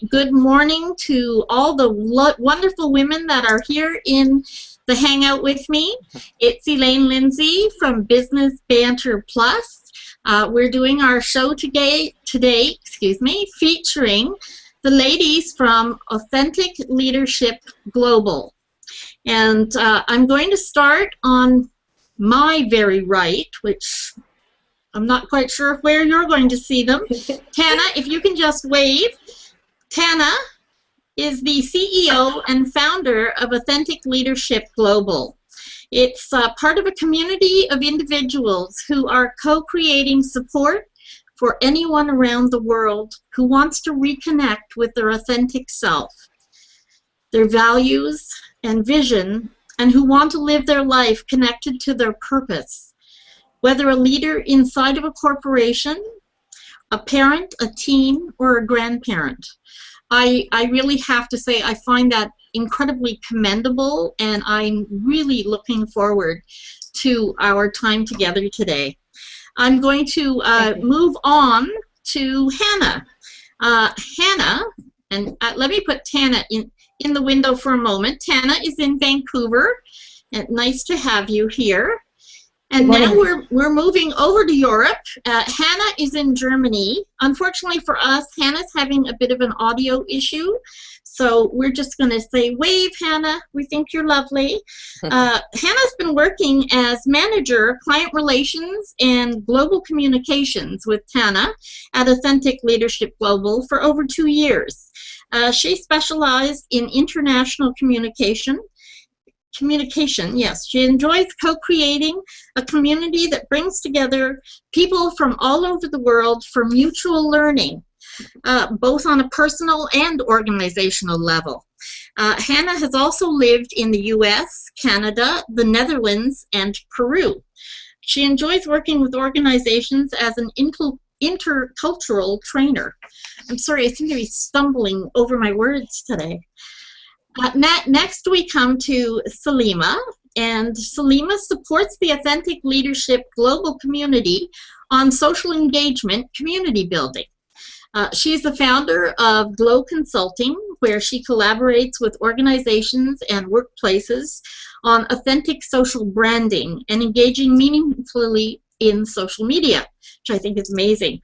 Good morning to all the wonderful women that are here in the Hangout with me. It's Elaine Lindsay from Business Banter Plus. We're doing our show today, featuring the ladies from Authentic Leadership Global. And I'm going to start on my very right, which I'm not quite sure where you're going to see them. Tana, if you can just wave. Tana is the CEO and founder of Authentic Leadership Global. It's part of a community of individuals who are co-creating support for anyone around the world who wants to reconnect with their authentic self, their values and vision, and who want to live their life connected to their purpose. Whether a leader inside of a corporation, a parent, a teen, or a grandparent. I really have to say I find that incredibly commendable, and I'm really looking forward to our time together today. I'm going to move on to Hannah. Hannah, and let me put Tana in the window for a moment. Tana is in Vancouver, and nice to have you here. And now we're moving over to Europe. Hannah is in Germany. Unfortunately for us, Hannah's having a bit of an audio issue. So we're just going to say, wave, Hannah. We think you're lovely. Hannah's been working as manager of client relations and global communications with Tana at Authentic Leadership Global for over 2 years. She specialized in international communication. Yes. She enjoys co-creating a community that brings together people from all over the world for mutual learning, both on a personal and organizational level. Hannah has also lived in the US, Canada, the Netherlands, and Peru. She enjoys working with organizations as an intercultural trainer. I'm sorry, I seem to be stumbling over my words today. Next we come to Salima, and Salima supports the Authentic Leadership Global community on social engagement community building. She's the founder of Glow Consulting, where she collaborates with organizations and workplaces on authentic social branding and engaging meaningfully in social media, which I think is amazing.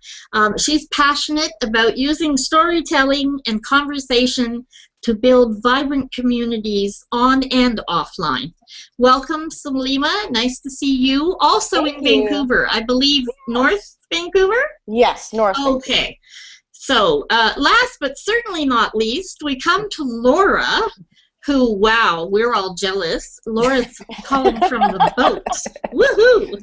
She's passionate about using storytelling and conversation to build vibrant communities on and offline. Welcome, Salima. Nice to see you. Also in Vancouver, I believe North Vancouver? Yes, North Vancouver. Okay. So last but certainly not least, we come to Laura, who, wow, we're all jealous. Laura's calling from the boat. Woohoo!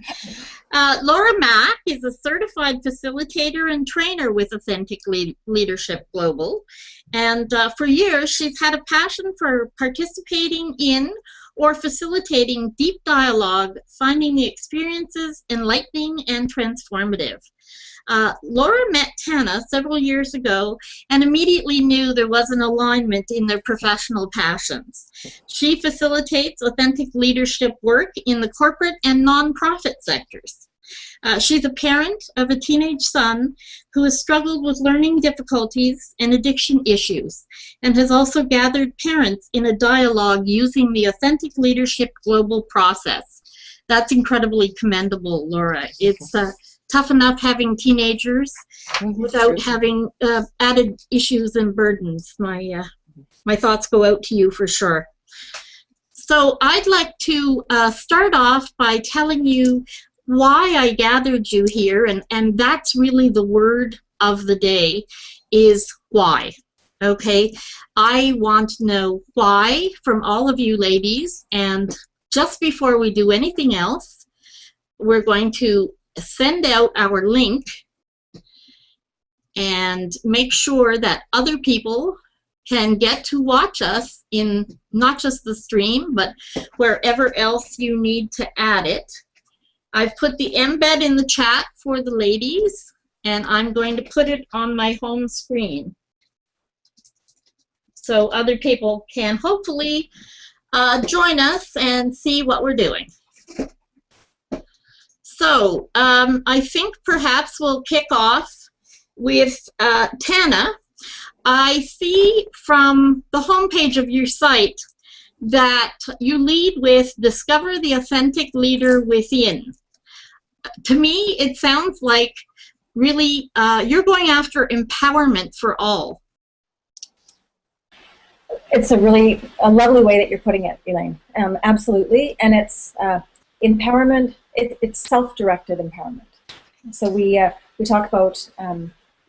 Laura Mack is a certified facilitator and trainer with Authentic Leadership Global. And for years, she's had a passion for participating in or facilitating deep dialogue, finding the experiences enlightening and transformative. Laura met Tana several years ago and immediately knew there was an alignment in their professional passions. She facilitates authentic leadership work in the corporate and nonprofit sectors. She's a parent of a teenage son who has struggled with learning difficulties and addiction issues, and has also gathered parents in a dialogue using the Authentic Leadership Global process. That's incredibly commendable, Laura. It's tough enough having teenagers without having added issues and burdens. My thoughts go out to you for sure. So I'd like to start off by telling you why I gathered you here, and that's really the word of the day, is why. Okay, I want to know why from all of you ladies, and just before we do anything else, we're going to send out our link and make sure that other people can get to watch us in not just the stream, but wherever else you need to add it. I've put the embed in the chat for the ladies, and I'm going to put it on my home screen so other people can hopefully join us and see what we're doing. So I think perhaps we'll kick off with Tana. I see from the homepage of your site that you lead with discover the authentic leader within. To me, it sounds like really you're going after empowerment for all. It's a lovely way that you're putting it, Elaine. Absolutely, and it's empowerment. It's self-directed empowerment. So we talk about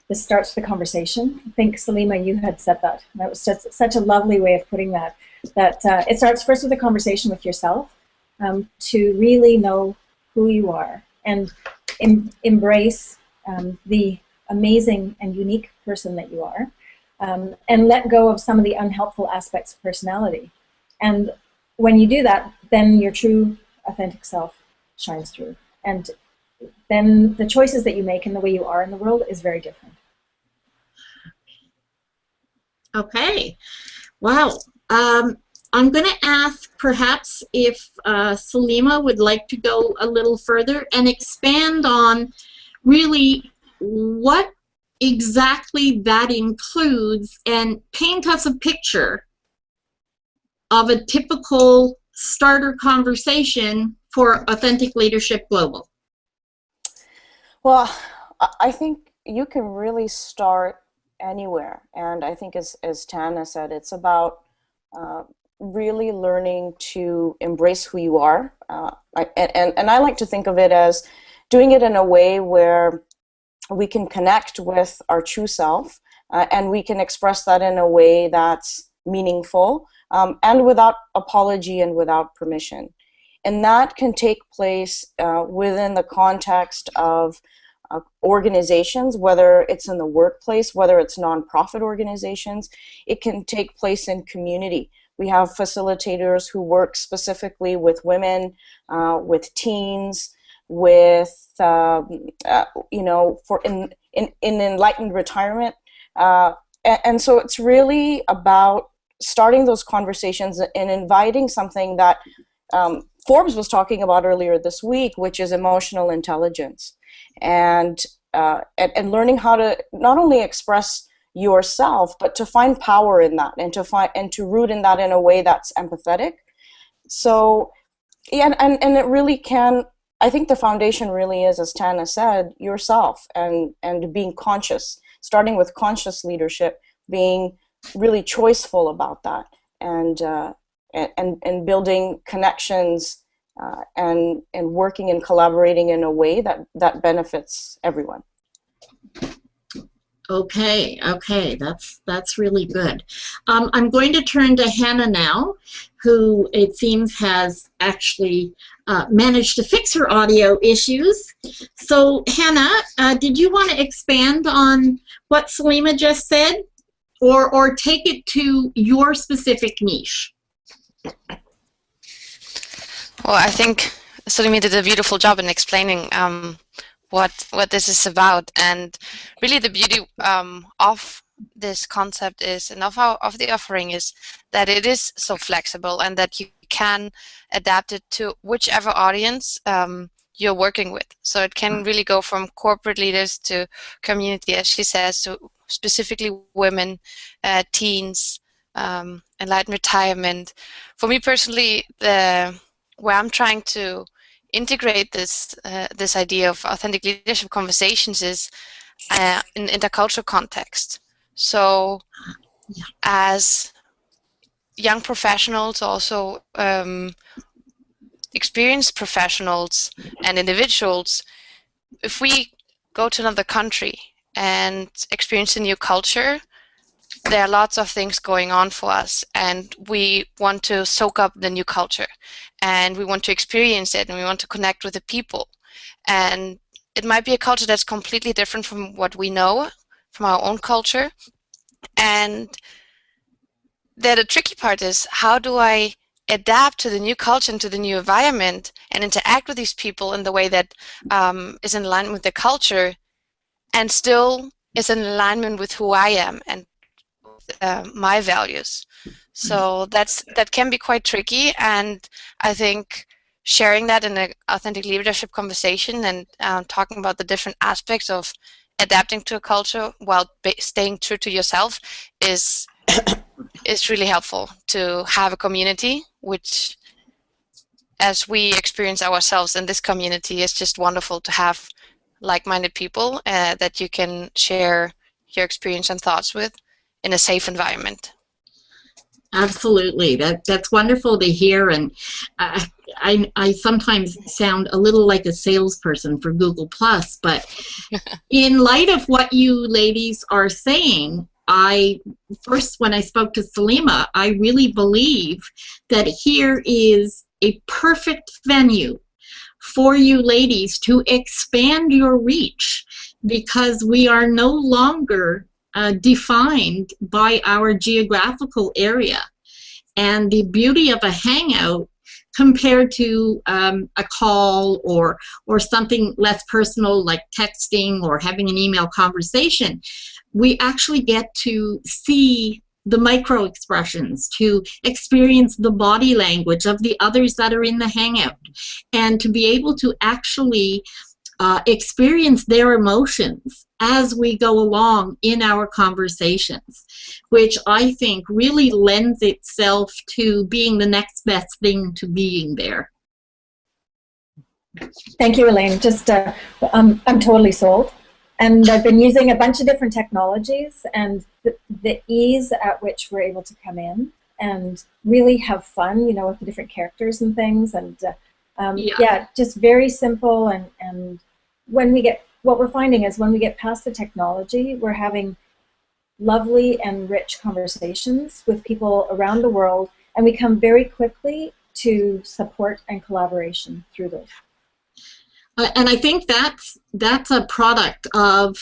this starts the conversation. I think Salima, you had said that. That was just such a lovely way of putting that. That it starts first with a conversation with yourself to really know who you are and embrace the amazing and unique person that you are, and let go of some of the unhelpful aspects of personality. And when you do that, then your true, authentic self shines through. And then the choices that you make and the way you are in the world is very different. Okay. Wow. I'm going to ask perhaps if Salima would like to go a little further and expand on really what exactly that includes and paint us a picture of a typical starter conversation for Authentic Leadership Global. Well, I think you can really start anywhere, and I think as Tana said, it's about really learning to embrace who you are, and I like to think of it as doing it in a way where we can connect with our true self, and we can express that in a way that's meaningful, and without apology and without permission. And that can take place within the context of organizations, whether it's in the workplace, whether it's nonprofit organizations. It can take place in community. We have facilitators who work specifically with women, with teens, with you know, in enlightened retirement, and so it's really about starting those conversations and inviting something that Forbes was talking about earlier this week, which is emotional intelligence, and learning how to not only express yourself, but to find power in that, and to root in that in a way that's empathetic. So, yeah, and it really can. I think the foundation really is, as Tana said, yourself, and being conscious, starting with conscious leadership, being really choiceful about that, and building connections, and working and collaborating in a way that benefits everyone. Okay, that's really good. I'm going to turn to Hannah now, who it seems has actually managed to fix her audio issues. So Hannah, did you want to expand on what Salima just said, or take it to your specific niche? Well, I think Salima did a beautiful job in explaining what this is about, and really the beauty of this concept is, and of the offering, is that it is so flexible, and that you can adapt it to whichever audience you're working with. So it can really go from corporate leaders to community, as she says, to specifically women, teens, enlightened retirement. For me personally, where I'm trying to integrate this idea of authentic leadership conversations is in intercultural context. So as young professionals, also experienced professionals and individuals, if we go to another country and experience a new culture, there are lots of things going on for us, and we want to soak up the new culture, and we want to experience it, and we want to connect with the people. And it might be a culture that's completely different from what we know from our own culture. And the tricky part is, how do I adapt to the new culture and to the new environment and interact with these people in the way that is in alignment with the culture and still is in alignment with who I am and my values. So that can be quite tricky, and I think sharing that in an authentic leadership conversation and talking about the different aspects of adapting to a culture while staying true to yourself is really helpful to have a community, which, as we experience ourselves in this community, is just wonderful to have like-minded people that you can share your experience and thoughts with in a safe environment. Absolutely, that's wonderful to hear, and I sometimes sound a little like a salesperson for Google Plus, but in light of what you ladies are saying, when I spoke to Salima, I really believe that here is a perfect venue for you ladies to expand your reach, because we are no longer defined by our geographical area. And the beauty of a hangout compared to a call or something less personal like texting or having an email conversation, we actually get to see the micro expressions, to experience the body language of the others that are in the hangout, and to be able to actually experience their emotions as we go along in our conversations, which I think really lends itself to being the next best thing to being there. Thank you, Elaine. Just, I'm totally sold. And I've been using a bunch of different technologies, and the ease at which we're able to come in and really have fun, you know, with the different characters and things, and yeah, just very simple. And when we get, what we're finding is when we get past the technology, we're having lovely and rich conversations with people around the world, and we come very quickly to support and collaboration through those. And I think that's a product of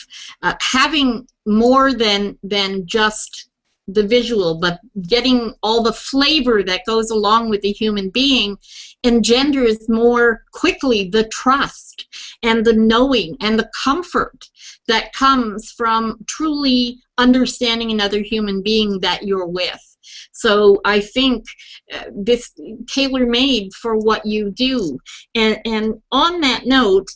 having more than just the visual, but getting all the flavor that goes along with the human being engenders more quickly the trust and the knowing and the comfort that comes from truly understanding another human being that you're with. So I think this tailor-made for what you do. And on that note,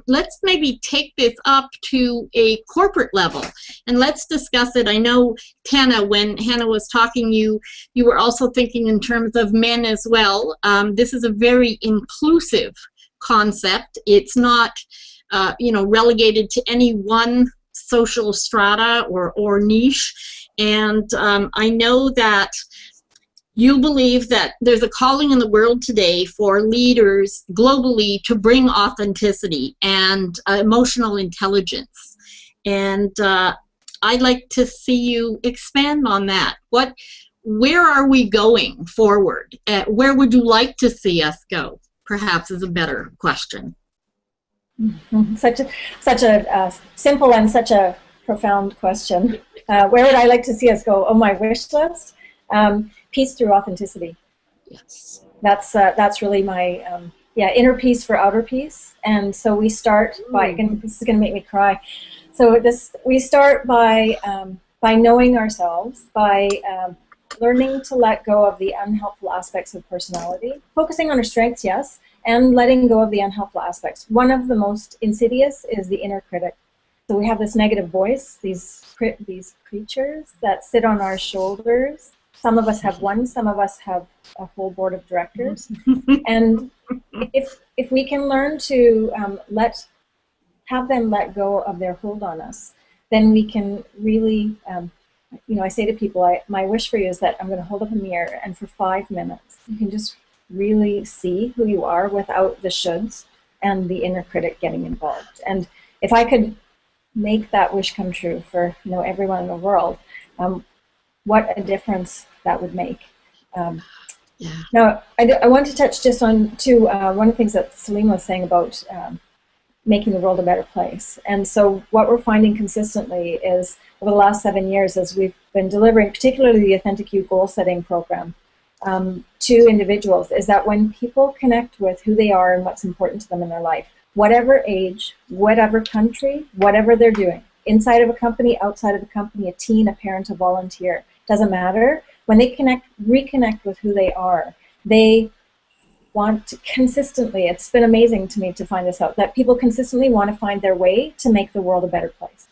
let's maybe take this up to a corporate level and let's discuss it. I know, Tana, when Hannah was talking, you were also thinking in terms of men as well. This is a very inclusive concept. It's not you know, relegated to any one social strata or niche. And I know that you believe that there's a calling in the world today for leaders globally to bring authenticity and emotional intelligence. And I'd like to see you expand on that. Where are we going forward? Where would you like to see us go? Perhaps is a better question. Such a simple and such a profound question. Where would I like to see us go? Oh, my wish list. Peace through authenticity. Yes. That's really my yeah, inner peace for outer peace. And so we start by, this is going to make me cry. So we start by knowing ourselves, by learning to let go of the unhelpful aspects of personality, focusing on our strengths, yes, and letting go of the unhelpful aspects. One of the most insidious is the inner critic. So we have this negative voice, these creatures that sit on our shoulders. Some of us have one, some of us have a whole board of directors. And if we can learn to have them let go of their hold on us, then we can really, you know, I say to people, my wish for you is that I'm going to hold up a mirror, and for 5 minutes, you can just really see who you are without the shoulds and the inner critic getting involved. And if I could make that wish come true for, you know, everyone in the world, what a difference that would make. Yeah. Now, I want to touch just on one of the things that Salima was saying about making the world a better place. And so what we're finding consistently is over the last 7 years, as we've been delivering, particularly the Authentic You goal setting program, to individuals, is that when people connect with who they are and what's important to them in their life, whatever age, whatever country, whatever they're doing, inside of a company, outside of a company, a teen, a parent, a volunteer, doesn't matter. When they reconnect with who they are, they want to consistently, it's been amazing to me to find this out, that people consistently want to find their way to make the world a better place.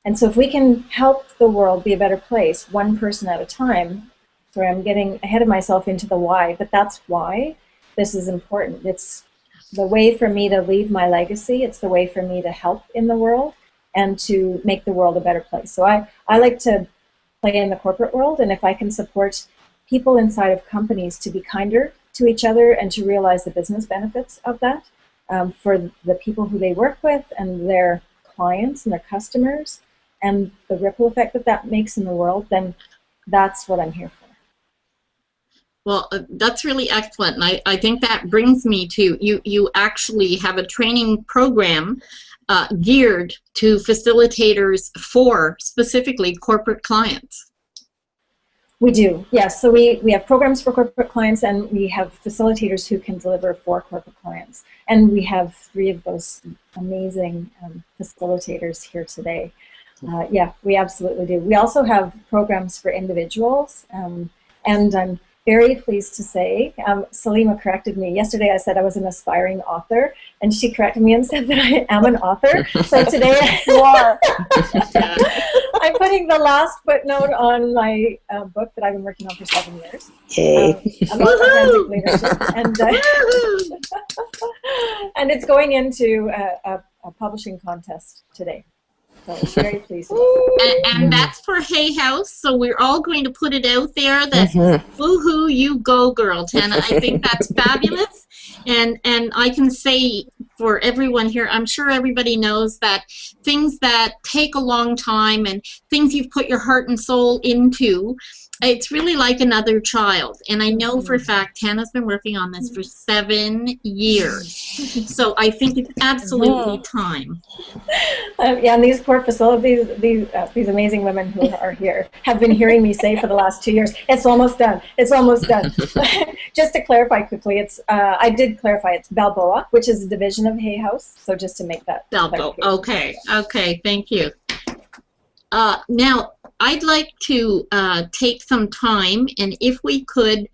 And so if we can help the world be a better place, one person at a time, sorry, I'm getting ahead of myself into the why, but that's why this is important. It's the way for me to leave my legacy. It's the way for me to help in the world and to make the world a better place. So I like to play in the corporate world, and if I can support people inside of companies to be kinder to each other and to realize the business benefits of that for the people who they work with and their clients and their customers and the ripple effect that that makes in the world, then that's what I'm here for. Well, that's really excellent, and I think that brings me to, you actually have a training program geared to facilitators for specifically corporate clients. We do, yes. So we have programs for corporate clients, and we have facilitators who can deliver for corporate clients. And we have 3 of those amazing facilitators here today. Yeah, we absolutely do. We also have programs for individuals, and I'm very pleased to say, Salima corrected me. Yesterday I said I was an aspiring author, and she corrected me and said that I am an author. So today you are. I'm putting the last footnote on my book that I've been working on for 7 years. About authentic leadership. And it's going into a publishing contest today. So I'm very pleased. And that's for Hay House, so we're all going to put it out there that woohoo, you go girl, Tana. I think that's fabulous. And I can say for everyone here, I'm sure everybody knows that things that take a long time and things you've put your heart and soul into, it's really like another child. And I know for a fact Tana's been working on this for 7 years. So I think it's absolutely time. Yeah, and these poor facilities, these amazing women who are here have been hearing me say for the last 2 years, it's almost done, it's almost done. Just to clarify quickly, it's I did clarify, it's Balboa, which is a division of Hay House, so just to make that Balboa, okay, thank you. Now, I'd like to take some time, and if we could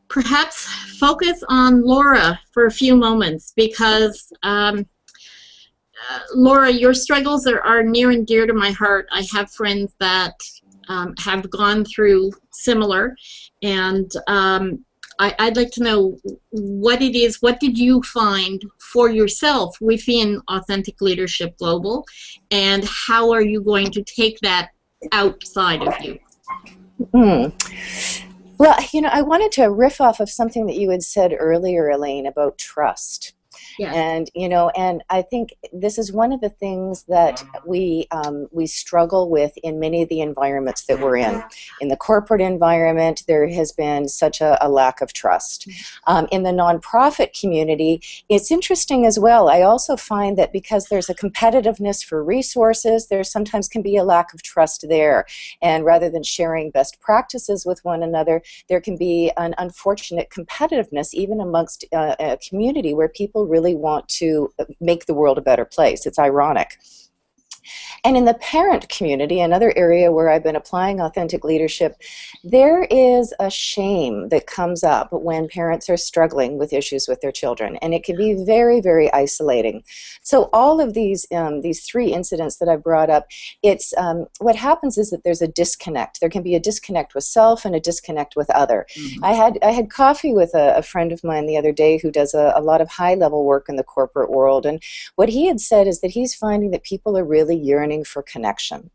perhaps focus on Laura for a few moments, because Laura, your struggles are near and dear to my heart. I have friends that have gone through similar, and I'd like to know what it is, what did you find for yourself within Authentic Leadership Global, and how are you going to take that outside of you? Well, you know, I wanted to riff off of something that you had said earlier, Elaine, about trust. Yes. And you know, and I think this is one of the things that we struggle with in many of the environments that we're in. In the corporate environment, there has been such a lack of trust. In the nonprofit community, it's interesting as well. I also find that because there's a competitiveness for resources, there sometimes can be a lack of trust there. And rather than sharing best practices with one another, there can be an unfortunate competitiveness even amongst a community where people really want to make the world a better place. It's ironic. And in the parent community, another area where I've been applying authentic leadership, there is a shame that comes up when parents are struggling with issues with their children, and it can be very, very isolating. So all of these 3 incidents that I brought up, it's what happens is that there's a disconnect. There can be a disconnect with self and a disconnect with other. I had coffee with a friend of mine the other day who does a lot of high-level work in the corporate world, and what he had said is that he's finding that people are really yearning for connection.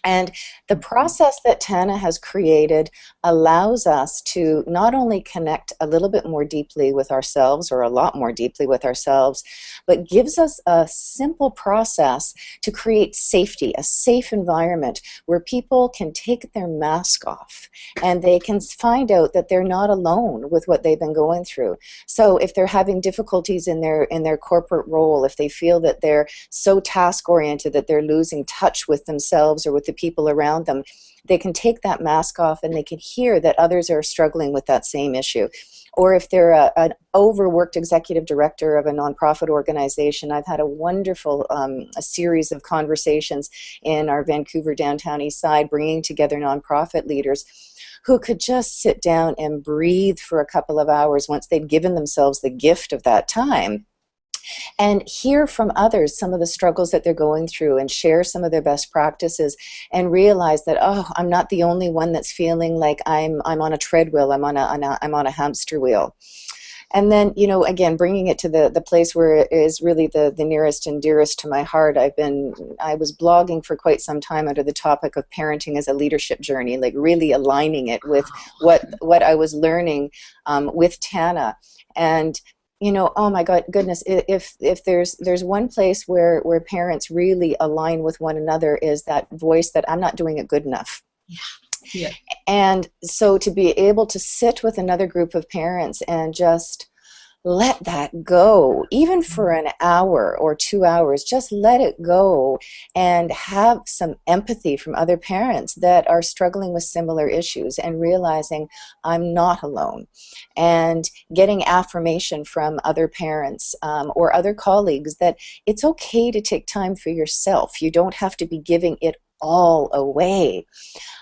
And the process that Tana has created allows us to not only connect a little bit more deeply with ourselves, or a lot more deeply with ourselves, but gives us a simple process to create safety, a safe environment where people can take their mask off and they can find out that they're not alone with what they've been going through. So if they're having difficulties in their corporate role, if they feel that they're so task-oriented that they're losing touch with themselves or with the people around them, they can take that mask off and they can hear that others are struggling with that same issue. Or if they're an overworked executive director of a nonprofit organization, I've had a wonderful a series of conversations in our Vancouver downtown east side, bringing together nonprofit leaders who could just sit down and breathe for a couple of hours once they'd given themselves the gift of that time, and hear from others some of the struggles that they're going through and share some of their best practices, and realize that, oh, I'm not the only one that's feeling like I'm on a treadmill, I'm on a hamster wheel. And then, you know, again, bringing it to the place where it is really the nearest and dearest to my heart. I was blogging for quite some time under the topic of parenting as a leadership journey, like really aligning it with what I was learning with Tana. And you know, oh my goodness, if there's one place where parents really align with one another, is that voice that I'm not doing it good enough. Yeah. Yeah. And so to be able to sit with another group of parents and just let that go, even for an hour or 2 hours, just let it go and have some empathy from other parents that are struggling with similar issues, and realizing I'm not alone, and getting affirmation from other parents or other colleagues that it's okay to take time for yourself. You don't have to be giving it all away.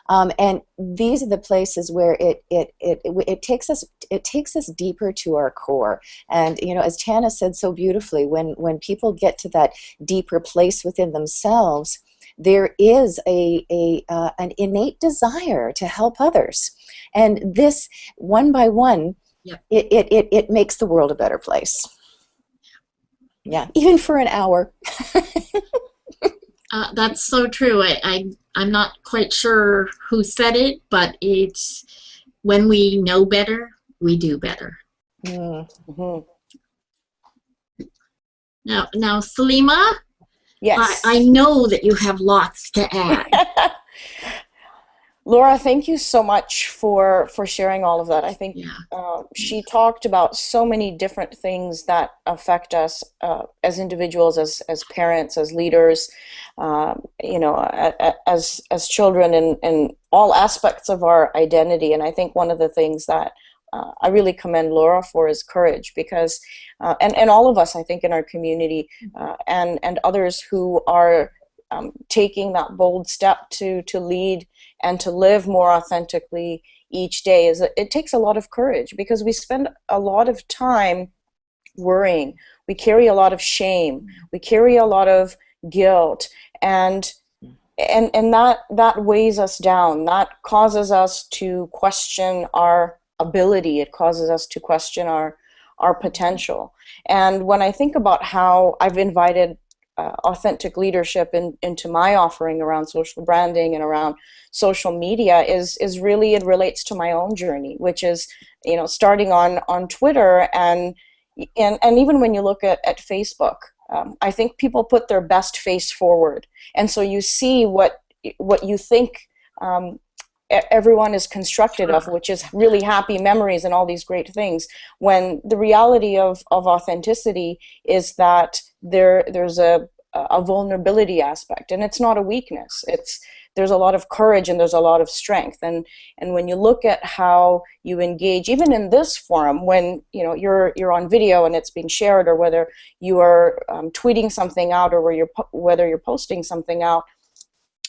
And these are the places where it takes us deeper to our core. And you know, as Tana said so beautifully, when people get to that deeper place within themselves, there is an innate desire to help others. And this, one by one, yep, it makes the world a better place. Yeah, even for an hour. That's so true. I'm not quite sure who said it, but it's when we know better, we do better. Mm-hmm. Now, Salima, Yes. I know that you have lots to add. Laura, thank you so much for sharing all of that. I think she talked about so many different things that affect us as individuals, as parents, as leaders, you know, as children, in all aspects of our identity. And I think one of the things that I really commend Laura for is courage, because, and all of us, I think, in our community and others who are taking that bold step to lead and to live more authentically each day, is it takes a lot of courage, because we spend a lot of time worrying. We carry a lot of shame. We carry a lot of guilt, and that weighs us down. That causes us to question our ability. It causes us to question our potential. And when I think about how I've invited authentic leadership into my offering around social branding and around social media, is really, it relates to my own journey, which is, you know, starting on Twitter and even when you look at Facebook, I think people put their best face forward, and so you see what you think everyone is constructed of, which is really happy memories and all these great things, when the reality of authenticity is that there's a vulnerability aspect, and it's not a weakness. There's a lot of courage and there's a lot of strength, and when you look at how you engage, even in this forum, when you know you're on video and it's being shared, or whether you are tweeting something out, or whether you're posting something out,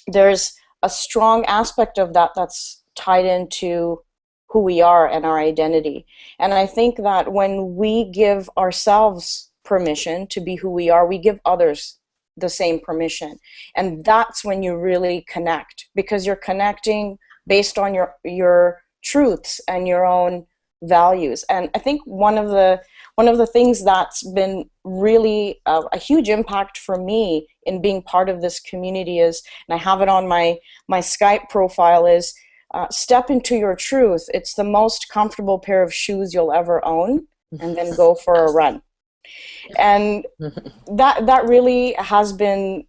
there's a strong aspect of that that's tied into who we are and our identity. And I think that when we give ourselves permission to be who we are, we give others the same permission. And that's when you really connect, because you're connecting based on your truths and your own values. And I think one of the things that's been really a huge impact for me in being part of this community is, and I have it on my Skype profile, is step into your truth. It's the most comfortable pair of shoes you'll ever own, and then go for a run. And that really has been,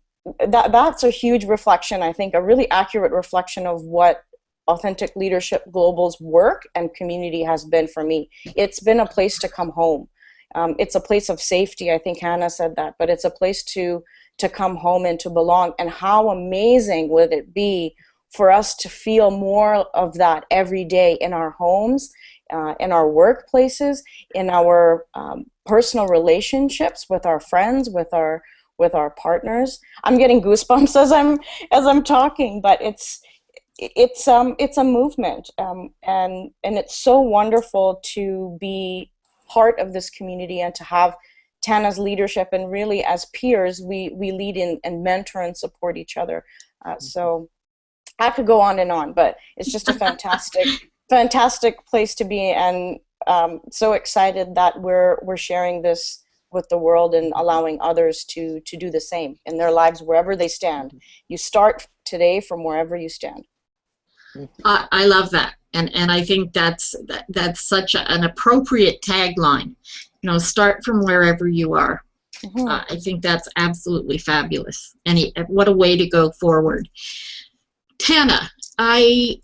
that's a huge reflection, I think, a really accurate reflection of what Authentic Leadership Global's work and community has been for me. It's been a place to come home. It's a place of safety. I think Hannah said that, but it's a place to come home and to belong. And how amazing would it be for us to feel more of that every day in our homes, in our workplaces, in our personal relationships with our friends, with our partners. I'm getting goosebumps as I'm talking, but it's a movement, and it's so wonderful to be part of this community and to have Tana's leadership, and really as peers we lead in and mentor and support each other. So I could go on, but it's just a fantastic place to be, and so excited that we're sharing this with the world and allowing others to do the same in their lives wherever they stand. You start today from wherever you stand. I love that, and I think that's such an appropriate tagline. You know, start from wherever you are. Mm-hmm. I think that's absolutely fabulous, and what a way to go forward. Tana, I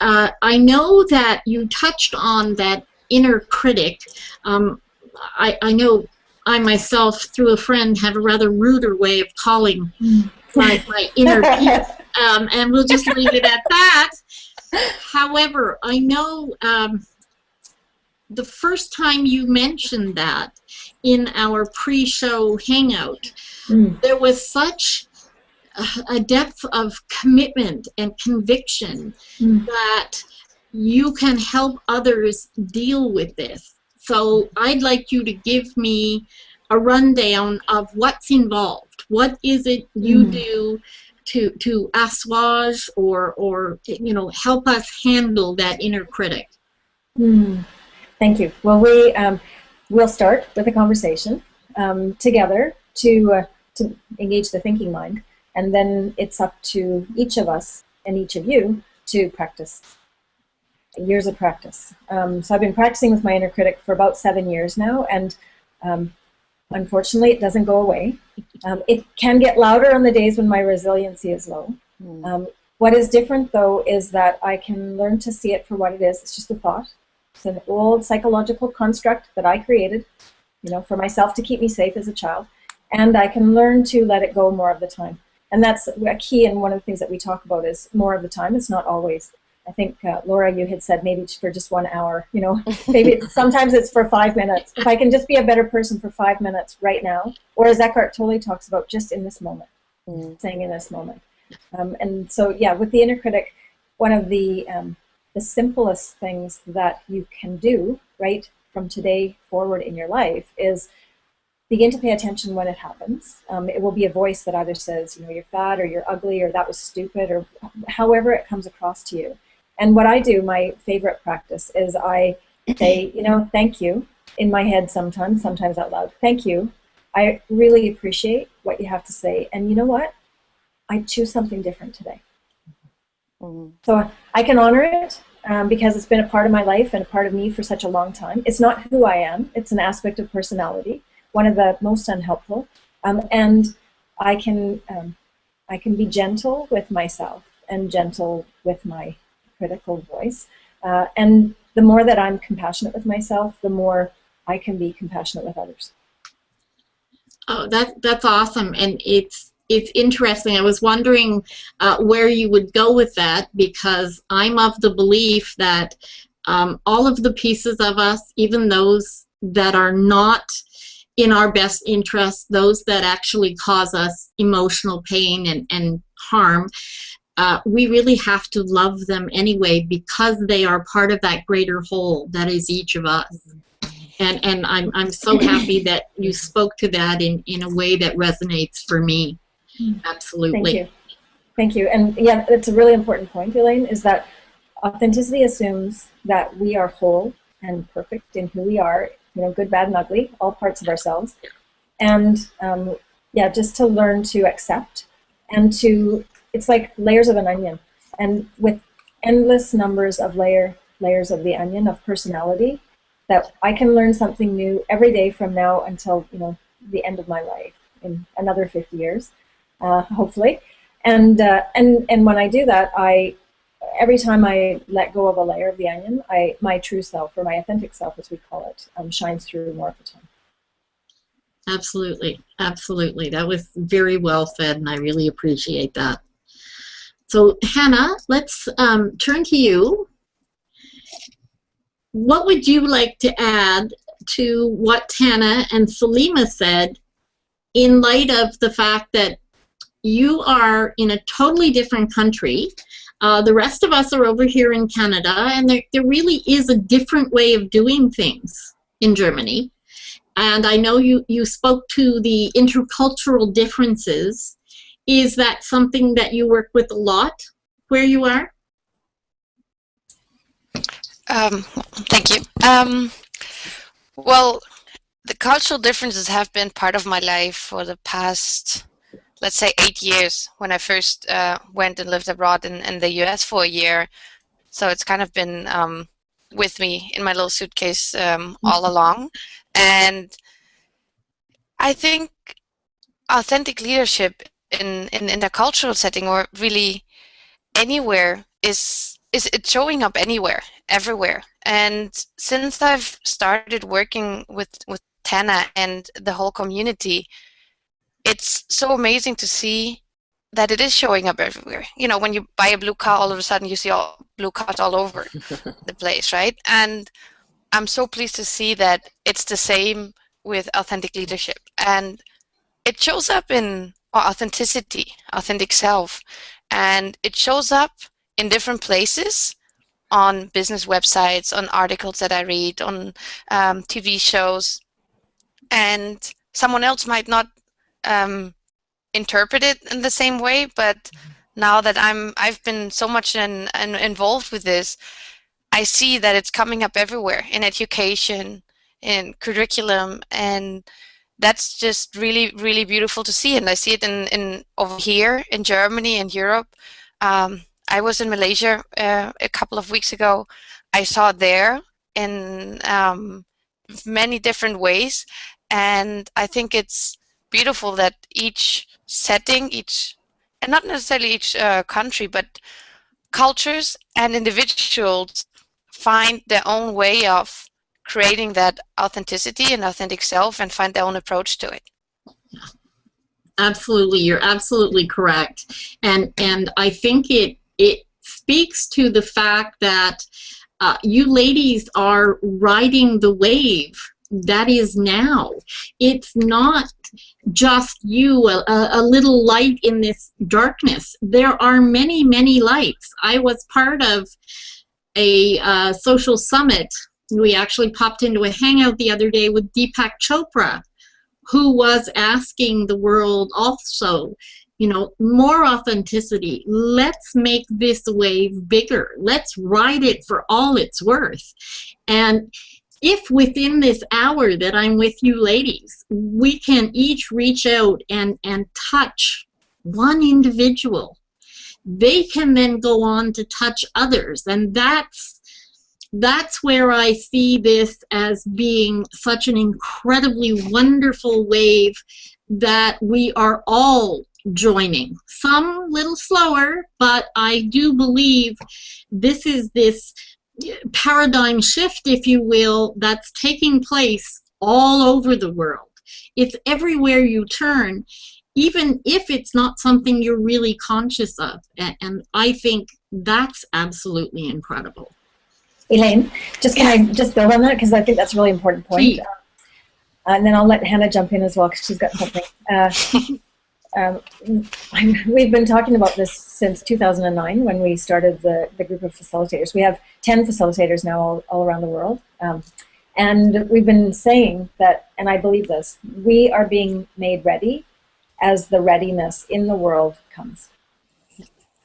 know that you touched on that inner critic. I know I myself, through a friend, have a rather ruder way of calling my inner peace, and we'll just leave it at that. However, I know the first time you mentioned that in our pre-show hangout, there was such a depth of commitment and conviction that you can help others deal with this. So I'd like you to give me a rundown of what's involved. What is it you do to assuage or you know, help us handle that inner critic? Thank you. Well, we'll start with a conversation together to engage the thinking mind, and then it's up to each of us and each of you to practice. Years of practice. So I've been practicing with my inner critic for about 7 years now, and unfortunately it doesn't go away. It can get louder on the days when my resiliency is low. What is different, though, is that I can learn to see it for what it is. It's just a thought. It's an old psychological construct that I created, you know, for myself to keep me safe as a child, and I can learn to let it go more of the time. And that's a key, and one of the things that we talk about is more of the time. It's not always. I think, Laura, you had said maybe for just 1 hour, you know, maybe sometimes it's for 5 minutes. If I can just be a better person for 5 minutes right now, or as Eckhart Tolle talks about, just in this moment, saying in this moment. And so, yeah, with the inner critic, one of the simplest things that you can do, right, from today forward in your life is begin to pay attention when it happens. It will be a voice that either says, you know, you're fat, or you're ugly, or that was stupid, or however it comes across to you. And what I do, my favorite practice, is I say, you know, thank you, in my head sometimes out loud. Thank you. I really appreciate what you have to say. And you know what? I choose something different today. So I can honor it because it's been a part of my life and a part of me for such a long time. It's not who I am. It's an aspect of personality, one of the most unhelpful. And I can be gentle with myself and gentle with my critical voice. And the more that I'm compassionate with myself, the more I can be compassionate with others. Oh, that's awesome. And it's interesting. I was wondering where you would go with that, because I'm of the belief that all of the pieces of us, even those that are not in our best interest, those that actually cause us emotional pain and harm, we really have to love them anyway, because they are part of that greater whole that is each of us. And I'm so happy that you spoke to that in a way that resonates for me. Absolutely. Thank you. Thank you. And yeah, it's a really important point, Elaine, is that authenticity assumes that we are whole and perfect in who we are, you know, good, bad, and ugly, all parts of ourselves. And yeah, just to learn to accept and to, it's like layers of an onion. And with endless numbers of layers of the onion of personality, that I can learn something new every day from now until, you know, the end of my life in another 50 years, hopefully. And when I do that, every time I let go of a layer of the onion, my true self, or my authentic self, as we call it, shines through more of the time. Absolutely. Absolutely. That was very well said, and I really appreciate that. So, Hannah, let's turn to you. What would you like to add to what Tana and Salima said in light of the fact that you are in a totally different country? The rest of us are over here in Canada, and there really is a different way of doing things in Germany. And I know you spoke to the intercultural differences. Is that something that you work with a lot where you are? Thank you. Well, the cultural differences have been part of my life for the past, let's say, 8 years, when I first went and lived abroad in the US for a year. So it's kind of been with me in my little suitcase all along. And I think authentic leadership in a cultural setting, or really anywhere, is it's showing up anywhere, everywhere. And since I've started working with Tana and the whole community, it's so amazing to see that it is showing up everywhere. You know, when you buy a blue car, all of a sudden you see all blue cars all over the place, right? And I'm so pleased to see that it's the same with authentic leadership. And it shows up in authenticity, authentic self. And it shows up in different places, on business websites, on articles that I read, on TV shows. And someone else might not interpret it in the same way, but now that I've been so much involved with this, I see that it's coming up everywhere, in education, in curriculum, and that's just really, really beautiful to see. And I see it in over here in Germany and Europe. I was in Malaysia a couple of weeks ago. I saw there in many different ways, and I think it's beautiful that each setting, and not necessarily each country, but cultures and individuals find their own way of creating that authenticity and authentic self, and find their own approach to it. Absolutely, you're absolutely correct, and I think it speaks to the fact that you ladies are riding the wave that is now. It's not just you, a little light in this darkness. There are many, many lights. I was part of a social summit. We actually popped into a hangout the other day with Deepak Chopra, who was asking the world also, you know, more authenticity. Let's make this wave bigger. Let's ride it for all it's worth. And if within this hour that I'm with you ladies, we can each reach out and touch one individual, they can then go on to touch others. And that's where I see this as being such an incredibly wonderful wave that we are all joining. Some a little slower, but I do believe this is this paradigm shift, if you will, that's taking place all over the world. It's everywhere you turn, even if it's not something you're really conscious of. And I think that's absolutely incredible. Elaine, can I just build on that, because I think that's a really important point. And then I'll let Hannah jump in as well, because she's got something. We've been talking about this since 2009, when we started the group of facilitators. We have 10 facilitators now all around the world. And we've been saying that, and I believe this, we are being made ready as the readiness in the world comes.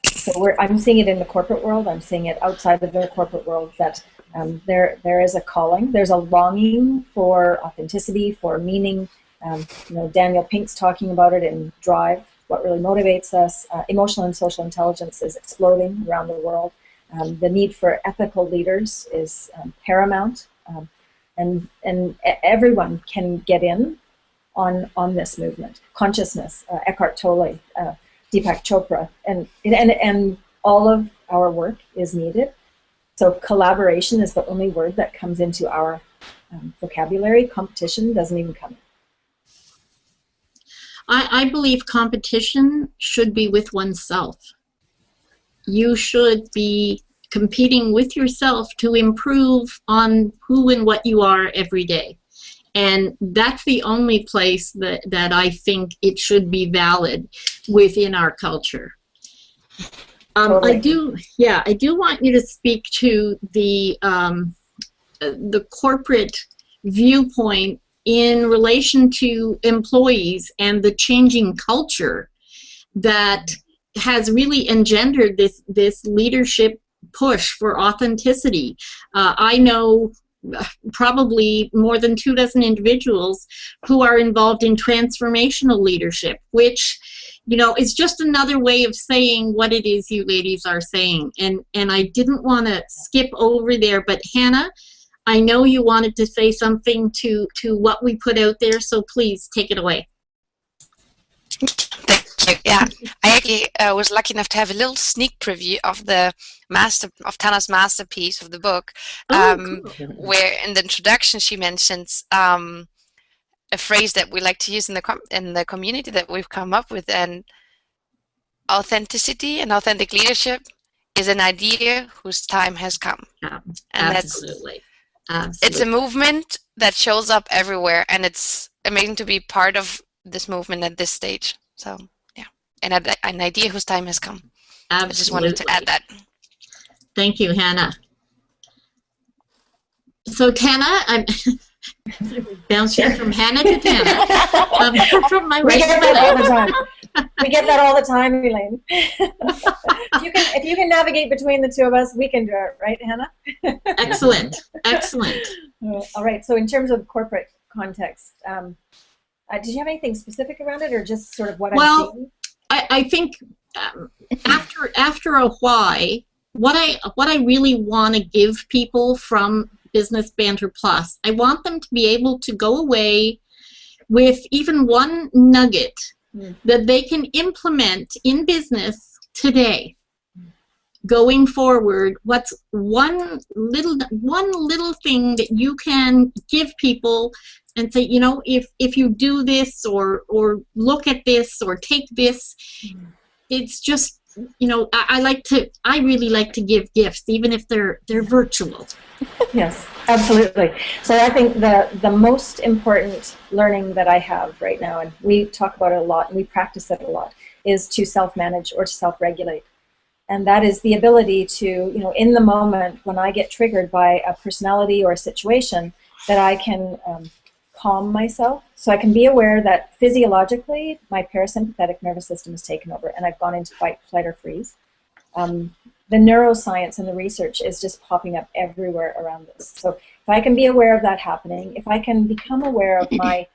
So I'm seeing it in the corporate world. I'm seeing it outside of the corporate world, that there is a calling. There's a longing for authenticity, for meaning. You know, Daniel Pink's talking about it in Drive, what really motivates us. Emotional and social intelligence is exploding around the world. The need for ethical leaders is paramount. And everyone can get in on this movement. Consciousness, Eckhart Tolle, Deepak Chopra, and all of our work is needed. So collaboration is the only word that comes into our vocabulary. Competition doesn't even come in. I believe competition should be with oneself. You should be competing with yourself to improve on who and what you are every day. And that's the only place that I think it should be valid within our culture. I do want you to speak to the corporate viewpoint in relation to employees and the changing culture that has really engendered this leadership push for authenticity. I know probably more than 24 individuals who are involved in transformational leadership, which, you know, is just another way of saying what it is you ladies are saying. And I didn't want to skip over there, but Hannah, I know you wanted to say something to what we put out there, so please take it away. Thank you. Yeah, I actually was lucky enough to have a little sneak preview of Tana's masterpiece of the book, Cool. where in the introduction she mentions a phrase that we like to use in the community that we've come up with, and authenticity and authentic leadership is an idea whose time has come. Yeah, and absolutely. It's a movement that shows up everywhere, and it's amazing to be part of this movement at this stage. So yeah, and an idea whose time has come. Absolutely. I just wanted to add that. Thank you, Hannah. So Tana, I'm bouncing from Hannah to Tana. From my We get that all the time. We get that all the time, Elaine. If you can navigate between the two of us, we can do it, right, Hannah? Excellent, excellent. All right. So in terms of corporate context, did you have anything specific around it, or just sort of what I'm seeing? I think after a why, what I really want to give people from Business Banter Plus, I want them to be able to go away with even one nugget that they can implement in business today. Going forward, what's one little thing that you can give people and say, you know, if you do this or look at this or take this, it's just, you know, I really like to give gifts, even if they're virtual. Yes, absolutely. So I think the most important learning that I have right now, and we talk about it a lot and we practice it a lot, is to self-manage or to self-regulate. And that is the ability to, you know, in the moment when I get triggered by a personality or a situation, that I can calm myself. So I can be aware that physiologically my parasympathetic nervous system is taken over and I've gone into fight, flight, or freeze. The neuroscience and the research is just popping up everywhere around this. So if I can be aware of that happening, if I can become aware of my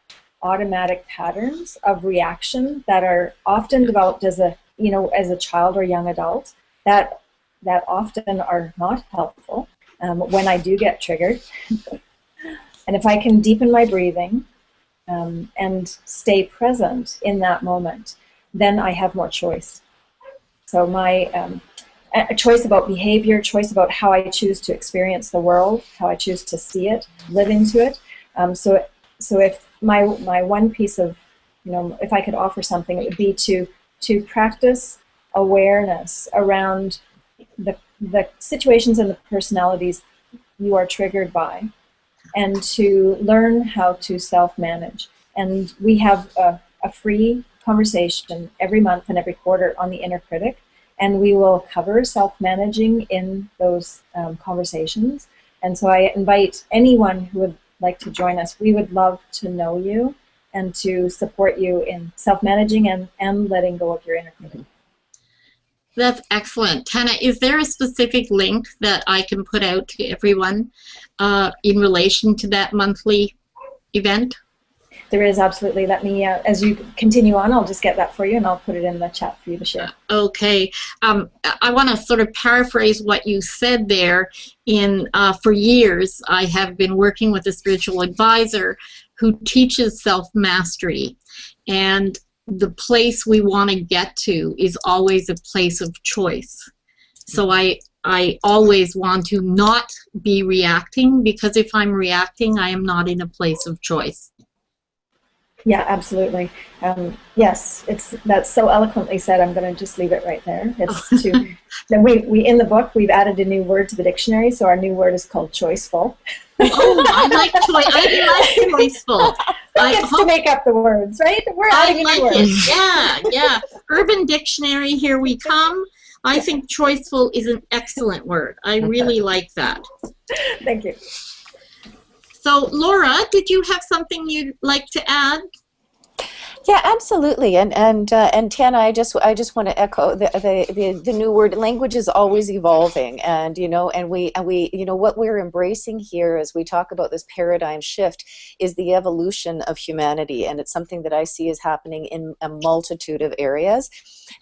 automatic patterns of reaction that are often developed as a child or young adult, that often are not helpful when I do get triggered. And if I can deepen my breathing and stay present in that moment, then I have more choice. So my a choice about behavior, choice about how I choose to experience the world, how I choose to see it, live into it. So if my one piece of, you know, if I could offer something, it would be to practice awareness around the situations and the personalities you are triggered by, and to learn how to self-manage. And we have a free conversation every month and every quarter on the inner critic, and we will cover self-managing in those conversations. And so I invite anyone who would like to join us. We would love to know you and to support you in self-managing and letting go of your inner critic. That's excellent. Tana, is there a specific link that I can put out to everyone in relation to that monthly event? There is, absolutely. Let me, as you continue on, I'll just get that for you and I'll put it in the chat for you to share. Okay. I want to sort of paraphrase what you said there. For years, I have been working with a spiritual advisor who teaches self-mastery. And the place we want to get to is always a place of choice. So I always want to not be reacting, because if I'm reacting, I am not in a place of choice. Yeah, absolutely. Yes, that's so eloquently said. I'm going to just leave it right there. It's to we in the book we've added a new word to the dictionary, so our new word is called choiceful. Oh, I like choiceful. I get to make up the words, right? We're adding a new word. Yeah, yeah. Urban Dictionary, here we come. I think choiceful is an excellent word. I really like that. Thank you. So, Laura, did you have something you'd like to add? Yeah, absolutely, and Tana, I just want to echo the new word. Language is always evolving, and we what we're embracing here as we talk about this paradigm shift is the evolution of humanity, and it's something that I see is happening in a multitude of areas,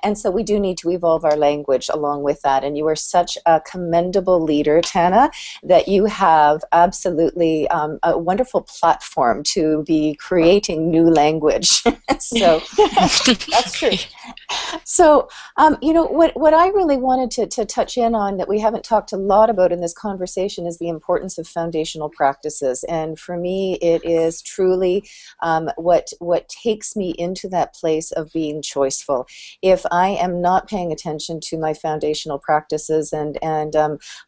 and so we do need to evolve our language along with that. And you are such a commendable leader, Tana, that you have absolutely a wonderful platform to be creating new language. So that's true. So what I really wanted to touch in on that we haven't talked a lot about in this conversation is the importance of foundational practices. And for me, it is truly what takes me into that place of being choiceful. If I am not paying attention to my foundational practices, and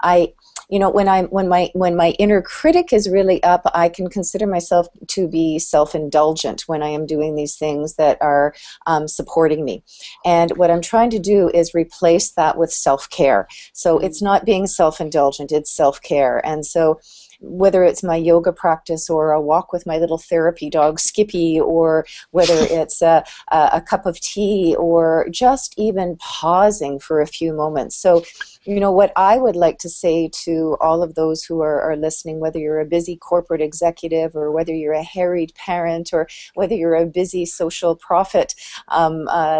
I, when my inner critic is really up, I can consider myself to be self-indulgent when I am doing these things that are supporting me. And what I'm trying to do is replace that with self-care. So it's not being self-indulgent, it's self-care. And so whether it's my yoga practice or a walk with my little therapy dog Skippy, or whether it's a cup of tea, or just even pausing for a few moments. So what I would like to say to all of those who are listening, whether you're a busy corporate executive, or whether you're a harried parent, or whether you're a busy social profit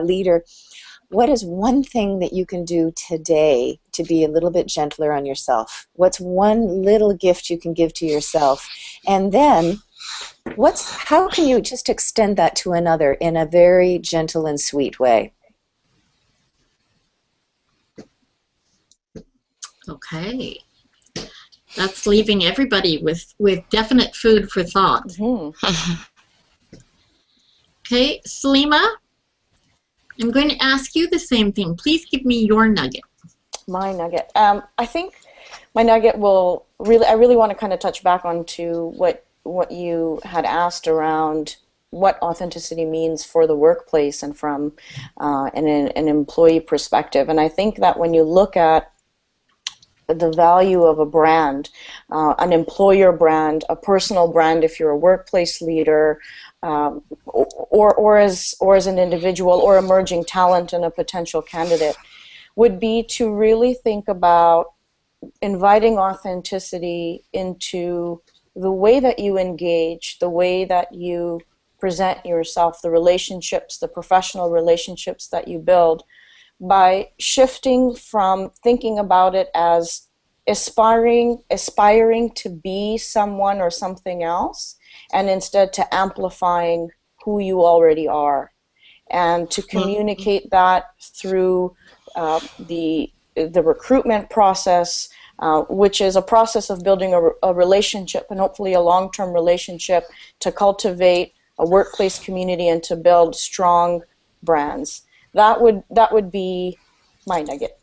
leader, what is one thing that you can do today to be a little bit gentler on yourself? What's one little gift you can give to yourself? And then how can you just extend that to another in a very gentle and sweet way? Okay. That's leaving everybody with definite food for thought. Mm-hmm. Okay, Salima, I'm going to ask you the same thing. Please give me your nugget. My nugget. I think my nugget I really want to kind of touch back onto what you had asked around what authenticity means for the workplace and from an employee perspective. And I think that when you look at the value of a brand, an employer brand, a personal brand if you're a workplace leader, or as an individual or emerging talent and a potential candidate, would be to really think about inviting authenticity into the way that you engage, the way that you present yourself, the relationships, the professional relationships that you build, by shifting from thinking about it as aspiring to be someone or something else, and instead to amplifying who you already are, and to communicate that through the recruitment process, which is a process of building a relationship, and hopefully a long-term relationship, to cultivate a workplace community and to build strong brands. That would be my nugget.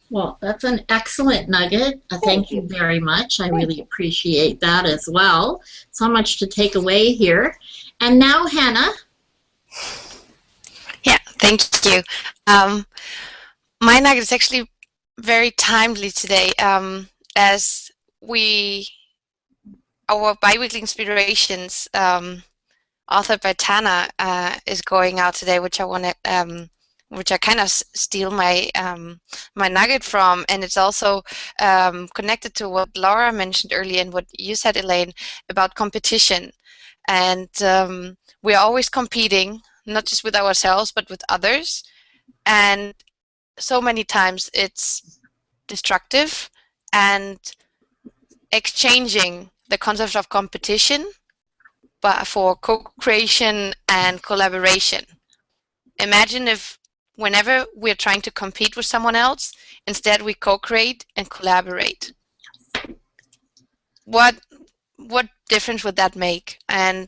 Well, that's an excellent nugget. Thank you very much. I really appreciate that as well. So much to take away here. And now, Hannah. Yeah, thank you. My nugget is actually very timely today, as our biweekly inspirations, authored by Tana, is going out today, which I kind of steal my my nugget from, and it's also connected to what Laura mentioned earlier and what you said, Elaine, about competition. And we're always competing, not just with ourselves, but with others. And so many times it's destructive, and exchanging the concept of competition but for co-creation and collaboration. Imagine if whenever we're trying to compete with someone else, instead we co-create and collaborate. What difference would that make? And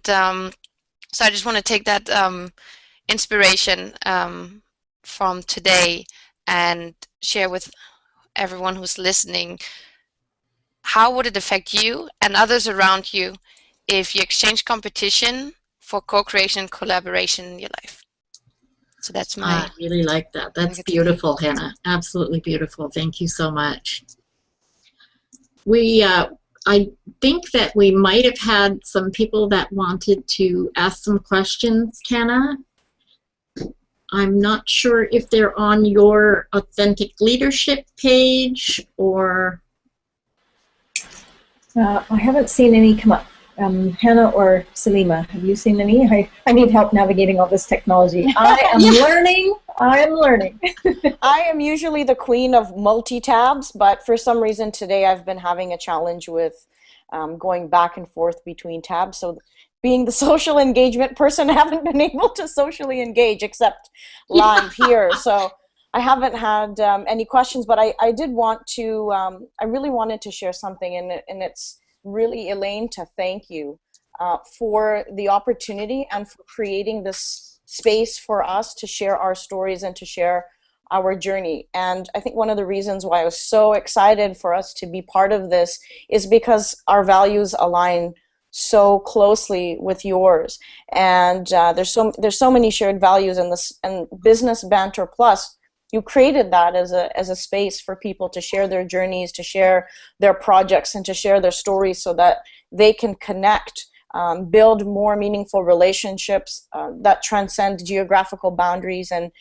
So I just want to take that inspiration from today and share with everyone who's listening. How would it affect you and others around you if you exchange competition for co-creation and collaboration in your life? So that's my... I really like that. That's beautiful, Hannah. Absolutely beautiful. Thank you so much. I think that we might have had some people that wanted to ask some questions, Tana. I'm not sure if they're on your Authentic Leadership page or... I haven't seen any come up. Hannah or Salima, have you seen any? I need help navigating all this technology. I am learning. I am learning. I am usually the queen of multi-tabs, but for some reason today I've been having a challenge with going back and forth between tabs. So being the social engagement person, I haven't been able to socially engage except live here. So I haven't had any questions, but I did want to, I really wanted to share something, and it's really, Elaine, to thank you for the opportunity and for creating this space for us to share our stories and to share our journey. And I think one of the reasons why I was so excited for us to be part of this is because our values align so closely with yours. And there's so many shared values in this, and Business Banter Plus, you created that as a space for people to share their journeys, to share their projects, and to share their stories so that they can connect, build more meaningful relationships that transcend geographical boundaries and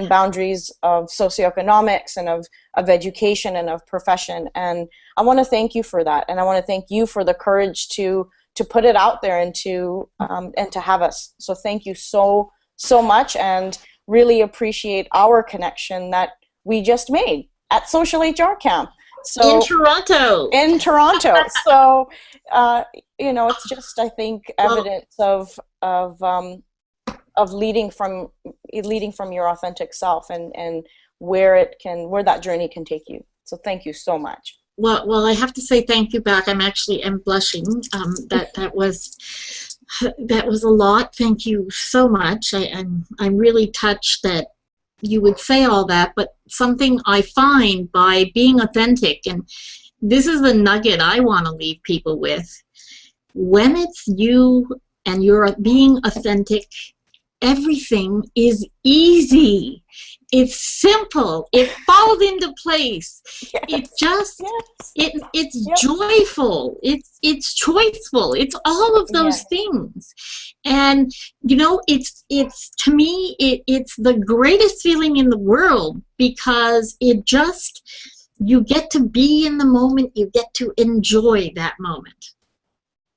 boundaries of socioeconomics and of education and of profession. And I want to thank you for that. And I want to thank you for the courage to put it out there and to have us. So thank you so much, and really appreciate our connection that we just made at Social HR Camp. So in Toronto. In Toronto. So you know, it's just, I think, evidence of leading from your authentic self and where that journey can take you. So thank you so much. Well, I have to say thank you back. I'm blushing. That was a lot. Thank you so much. I'm really touched that you would say all that. But something I find by being authentic, and this is the nugget I want to leave people with, when it's you and you're being authentic, everything is easy. It's simple. It falls into place. Yes. It just, yes. It's yep. Joyful. It's choiceful. It's all of those things. And, you know, it's to me, it's the greatest feeling in the world, because it just, you get to be in the moment. You get to enjoy that moment.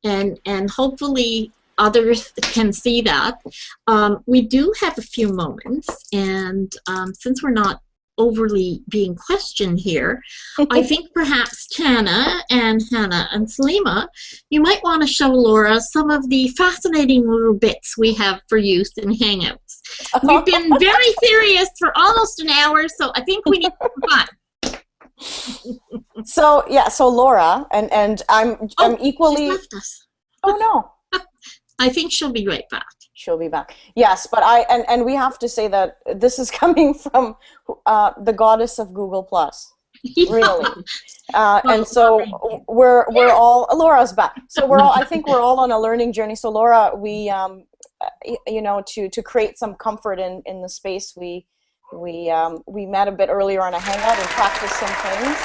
And hopefully others can see that. We do have a few moments, and since we're not overly being questioned here, I think perhaps Tana and Hannah and Salima, you might want to show Laura some of the fascinating little bits we have for use in Hangouts. We've been very serious for almost an hour, so I think we need some fun. So yeah, so Laura and I'm equally. She's left us. Oh no. I think she'll be right back. She'll be back. Yes, but and we have to say that this is coming from the goddess of Google Plus. Yeah. Really. And so we're all, Laura's back. So we're all, I think we're all on a learning journey. So Laura, we you know, to create some comfort in the space, we met a bit earlier on a hangout and practiced some things.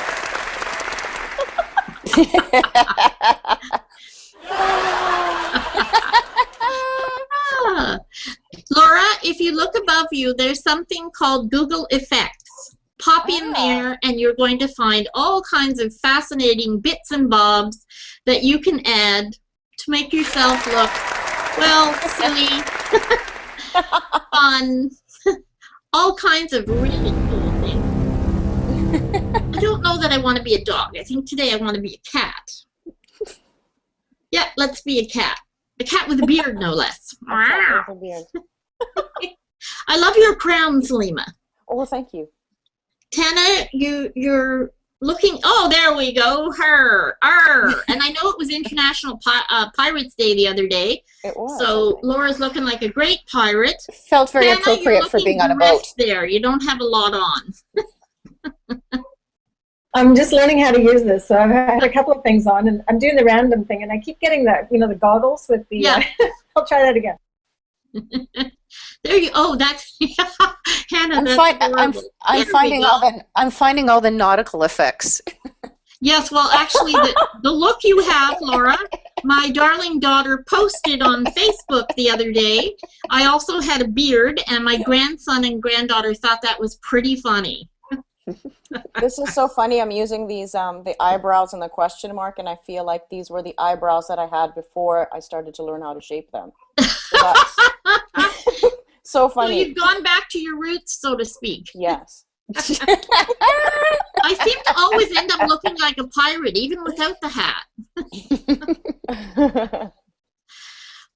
Laura, if you look above you, there's something called Google Effects. Pop in there and you're going to find all kinds of fascinating bits and bobs that you can add to make yourself look, well, silly, fun, all kinds of really cool things. I don't know that I want to be a dog. I think today I want to be a cat. Yeah, let's be a cat. A cat with a beard, no less. I love your crown, Salima. Oh, thank you. Tana, you're looking, oh, there we go, her, and I know it was International Pirates Day the other day. It was. So Laura's looking like a great pirate. Felt very Tana, appropriate for being on a boat. There, you don't have a lot on. I'm just learning how to use this, so I've had a couple of things on, and I'm doing the random thing, and I keep getting the, the goggles with the. Yeah. I'll try that again. There you. Oh, that's Hannah. I'm finding all the nautical effects. Yes, well, actually, the look you have, Laura, my darling daughter posted on Facebook the other day. I also had a beard, and my grandson and granddaughter thought that was pretty funny. This is so funny. I'm using these the eyebrows and the question mark, and I feel like these were the eyebrows that I had before I started to learn how to shape them. So funny. So you've gone back to your roots, so to speak. Yes. I seem to always end up looking like a pirate, even without the hat.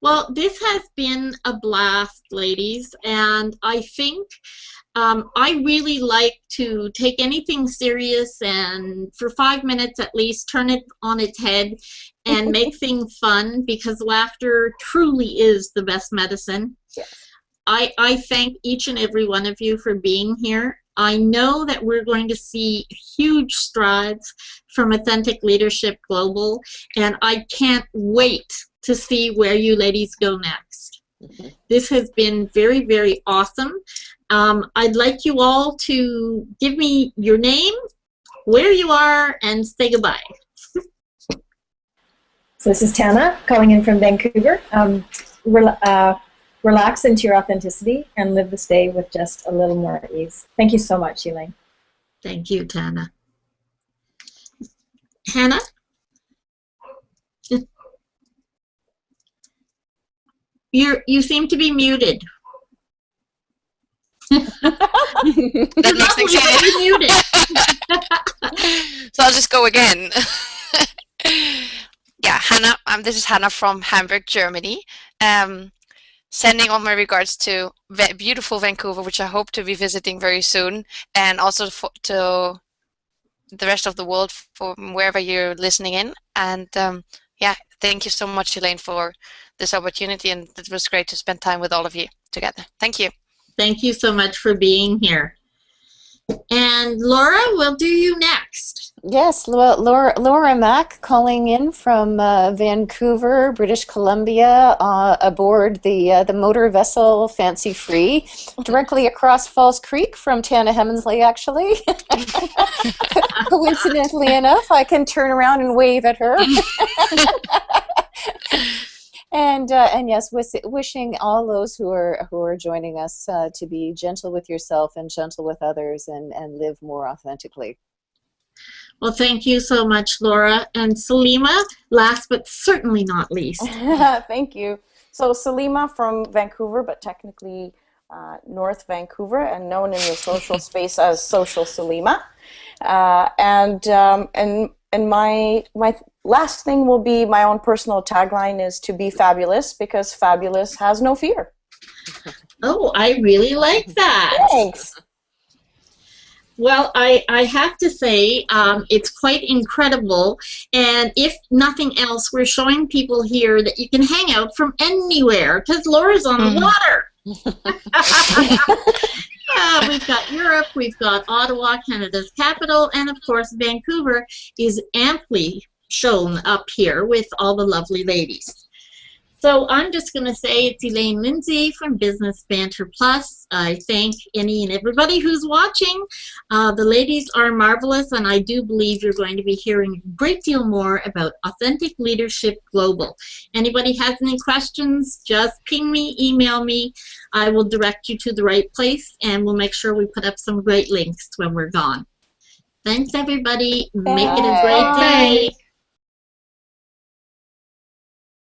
Well, this has been a blast, ladies, and I think I really like to take anything serious and for 5 minutes at least turn it on its head and make things fun, because laughter truly is the best medicine. Yes. I thank each and every one of you for being here. I know that we're going to see huge strides from Authentic Leadership Global, and I can't wait to see where you ladies go next. This has been very, very awesome. I'd like you all to give me your name, where you are, and say goodbye. So this is Tana calling in from Vancouver. Relax into your authenticity and live this day with just a little more ease. Thank you so much, Elaine. Thank you, Tana. Hannah? You seem to be muted. That makes things easy. Muted. So I'll just go again. Yeah, Hannah. This is Hannah from Hamburg, Germany. Sending all my regards to beautiful Vancouver, which I hope to be visiting very soon, and also to the rest of the world from wherever you're listening in. And yeah, thank you so much, Elaine, for this opportunity, and it was great to spend time with all of you together. Thank you. Thank you so much for being here. And Laura, we'll do you next. Yes, Laura Mack calling in from Vancouver, British Columbia, aboard the motor vessel Fancy Free, directly across Falls Creek from Tana Heminsley, actually. Coincidentally enough, I can turn around and wave at her. And yes, wishing all those who are joining us to be gentle with yourself and gentle with others, and live more authentically. Well, thank you so much, Laura. And Salima, last but certainly not least. Thank you. So Salima from Vancouver, but technically North Vancouver, and known in the social space as Social Salima. And my last thing will be, my own personal tagline is to be fabulous, because fabulous has no fear. Oh, I really like that. Thanks. Well, I have to say, it's quite incredible, and if nothing else, we're showing people here that you can hang out from anywhere, because Laura's on the water. We've got Europe, we've got Ottawa, Canada's capital, and of course Vancouver is amply shown up here with all the lovely ladies. So I'm just going to say it's Elaine Lindsay from Business Banter Plus. I thank any and everybody who's watching. The ladies are marvelous, and I do believe you're going to be hearing a great deal more about Authentic Leadership Global. Anybody has any questions, just ping me, email me. I will direct you to the right place, and we'll make sure we put up some great links when we're gone. Thanks, everybody. Make it a great day.